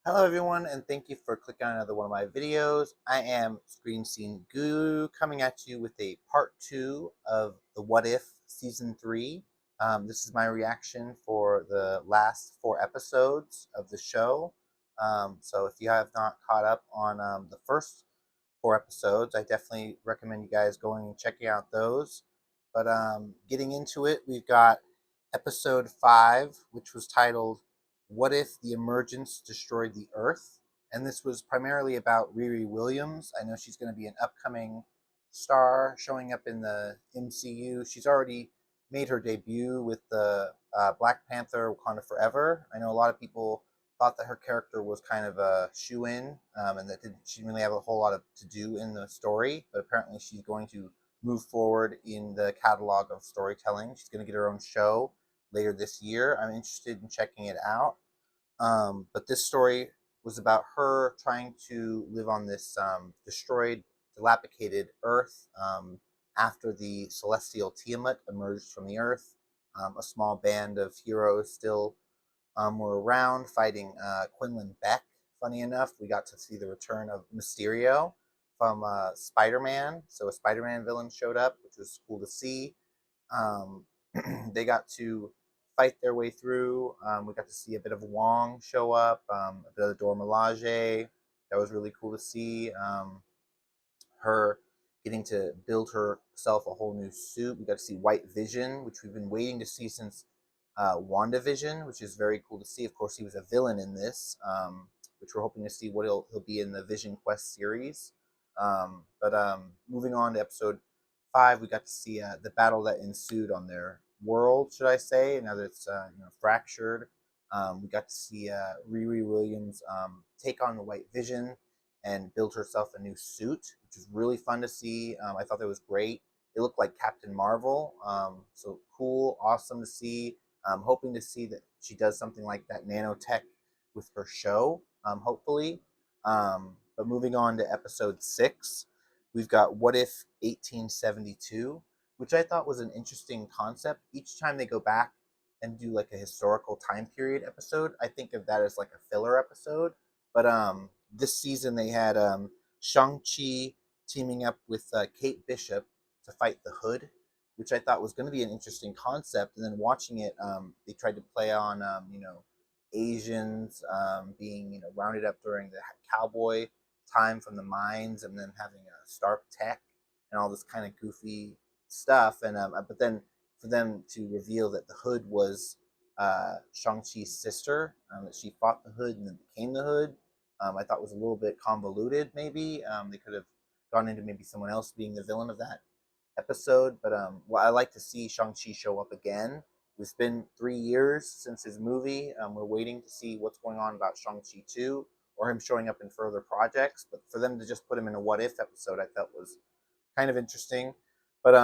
Hello everyone, and thank you for clicking on another one of my videos. I am Screen Scene Guru coming at you with a part 2 of the What If Season 3. This is my reaction for the last 4 episodes of the show. So if you have not caught up on the first 4 episodes, I definitely recommend you guys going and checking out those. But getting into it, we've got episode 5, which was titled "What If the Emergence Destroyed the Earth?" And this was primarily about Riri Williams. I know she's going to be an upcoming star showing up in the MCU. She's already made her debut with the Black Panther Wakanda Forever. I know a lot of people thought that her character was kind of a shoe-in, and that she didn't really have a whole lot of to do in the story. But apparently, she's going to move forward in the catalog of storytelling. She's going to get her own show later this year. I'm interested in checking it out. But this story was about her trying to live on this destroyed, dilapidated Earth after the celestial Tiamat emerged from the Earth. A small band of heroes still were around fighting Quinlan Beck. Funny enough, we got to see the return of Mysterio from Spider-Man. So a Spider-Man villain showed up, which was cool to see. Um, they got to fight their way through. We got to see a bit of Wong show up, a bit of the Dora Milaje. That was really cool to see. Her getting to build herself a whole new suit. We got to see White Vision, which we've been waiting to see since WandaVision, which is very cool to see. Of course, he was a villain in this, which we're hoping to see what he'll be in the Vision Quest series. But moving on to episode 5, we got to see the battle that ensued on their world, should I say? Now that it's fractured, we got to see Riri Williams take on the White Vision and build herself a new suit, which was really fun to see. I thought that was great. It looked like Captain Marvel, so cool, awesome to see. I'm hoping to see that she does something like that nanotech with her show, hopefully. But moving on to episode 6, we've got What If 1872, which I thought was an interesting concept. Each time they go back and do like a historical time period episode, I think of that as like a filler episode. But this season they had Shang-Chi teaming up with Kate Bishop to fight the Hood, which I thought was going to be an interesting concept. And then watching it, they tried to play on, Asians being, rounded up during the cowboy time from the mines, and then having a Stark Tech and all this kind of goofy stuff. And but then for them to reveal that the Hood was Shang-Chi's sister, that she fought the Hood and then became the Hood, I thought was a little bit convoluted. Maybe they could have gone into maybe someone else being the villain of that episode. But well, I like to see Shang-Chi show up again. It's been 3 years since his movie. We're waiting to see what's going on about Shang-Chi 2 or him showing up in further projects. But for them to just put him in a what if episode, I thought was kind of interesting. But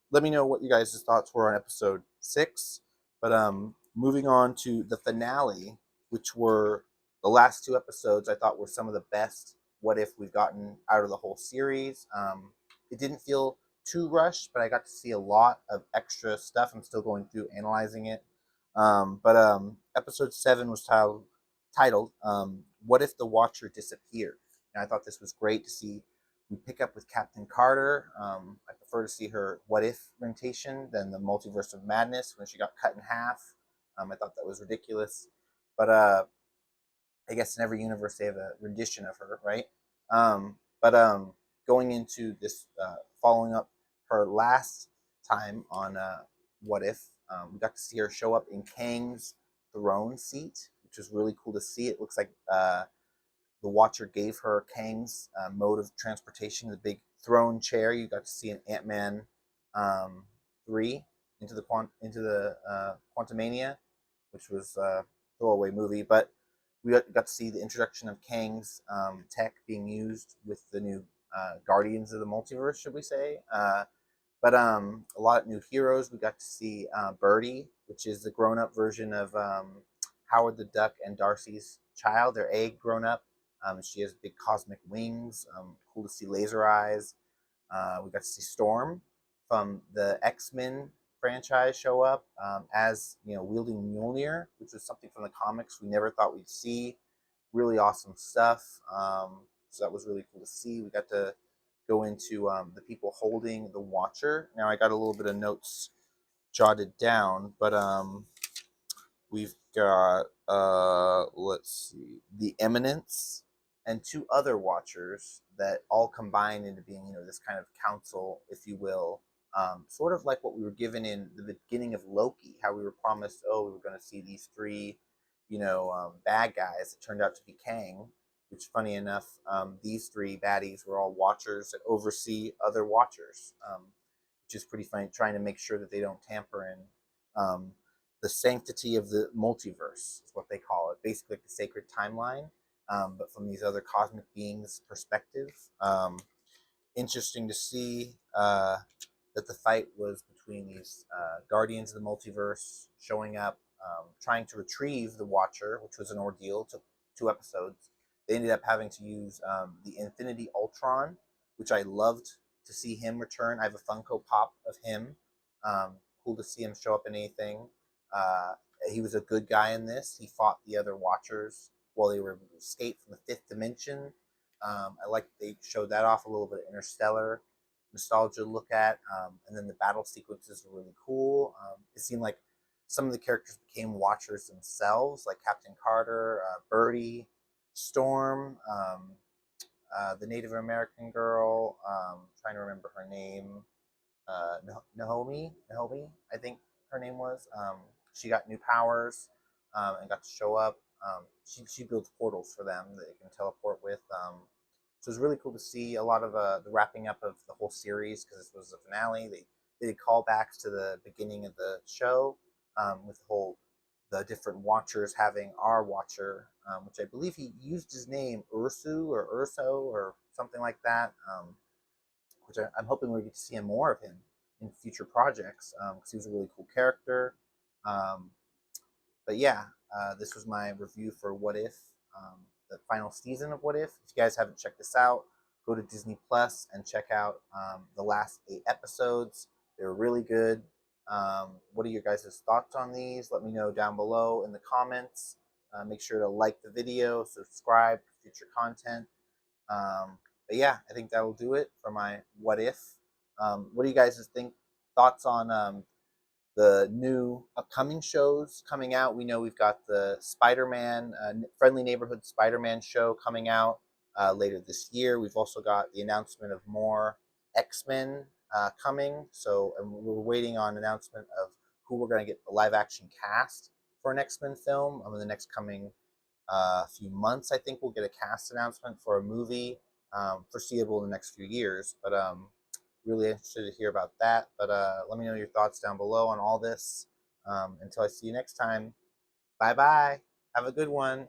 let me know what you guys' thoughts were on episode 6. But moving on to the finale, which were the last 2 episodes, I thought were some of the best what if we've gotten out of the whole series. It didn't feel too rushed, but I got to see a lot of extra stuff. I'm still going through analyzing it. But episode 7 was titled What If the Watcher Disappeared? And I thought this was great to see. We pick up with Captain Carter. I prefer to see her what if rendition than the Multiverse of Madness when she got cut in half. I thought that was ridiculous. But I guess in every universe they have a rendition of her, right? But going into this, following up her last time on What If, we got to see her show up in Kang's throne seat, which was really cool to see. It looks like the Watcher gave her Kang's mode of transportation, the big throne chair. You got to see an Ant-Man 3 into the Quantumania, which was a throwaway movie, but we got to see the introduction of Kang's tech being used with the new Guardians of the Multiverse, should we say? But a lot of new heroes. We got to see Birdie, which is the grown-up version of Howard the Duck and Darcy's child, their egg grown up. She has big cosmic wings. Cool to see laser eyes. We got to see Storm from the X-Men franchise show up as wielding Mjolnir, which was something from the comics we never thought we'd see. really awesome stuff. So that was really cool to see. We got to go into the people holding the Watcher. Now I got a little bit of notes jotted down, but we've got let's see, the Eminence and two other Watchers that all combine into being, this kind of council, if you will. Sort of like what we were given in the beginning of Loki, how we were promised, oh, we were going to see these three, bad guys. It turned out to be Kang, which, funny enough, these three baddies were all Watchers that oversee other Watchers, which is pretty funny, trying to make sure that they don't tamper in the sanctity of the multiverse, is what they call it. Basically, like the sacred timeline, but from these other cosmic beings' perspective. Interesting to see that the fight was between these guardians of the multiverse showing up, trying to retrieve the Watcher, which was an ordeal. Took 2 episodes. They ended up having to use the Infinity Ultron, which I loved to see him return. I have a Funko Pop of him. Cool to see him show up in anything. Uh, he was a good guy in this. He fought the other Watchers while they were able to escape from the fifth dimension. I like they showed that off, a little bit of Interstellar nostalgia to look at, and then the battle sequences were really cool. It seemed like some of the characters became Watchers themselves, like Captain Carter, Birdie, Storm, the Native American girl. Trying to remember her name. Naomi, I think her name was. She got new powers and got to show up. She builds portals for them that they can teleport with. So it was really cool to see a lot of the wrapping up of the whole series, because this was the finale. They did callbacks to the beginning of the show, with the different Watchers having our Watcher, which I believe he used his name Ursu or Urso or something like that. Which I'm hoping we get to see more of him in future projects, because he was a really cool character. Um, but yeah, this was my review for What If, the final season of What If. If you guys haven't checked this out, go to Disney Plus and check out the last 8 episodes. They were really good. What are your guys' thoughts on these? Let me know down below in the comments. Make sure to like the video, subscribe for future content. But yeah, I think that'll do it for my What If. What do you guys think? Thoughts on the new upcoming shows coming out? We know we've got the Spider-Man, Friendly Neighborhood Spider-Man show coming out later this year. We've also got the announcement of more X-Men coming. So we're waiting on announcement of who we're going to get the live-action cast for an X-Men film in the next coming few months. I think we'll get a cast announcement for a movie foreseeable in the next few years. But really interested to hear about that. But let me know your thoughts down below on all this. Until I see you next time, bye bye. Have a good one.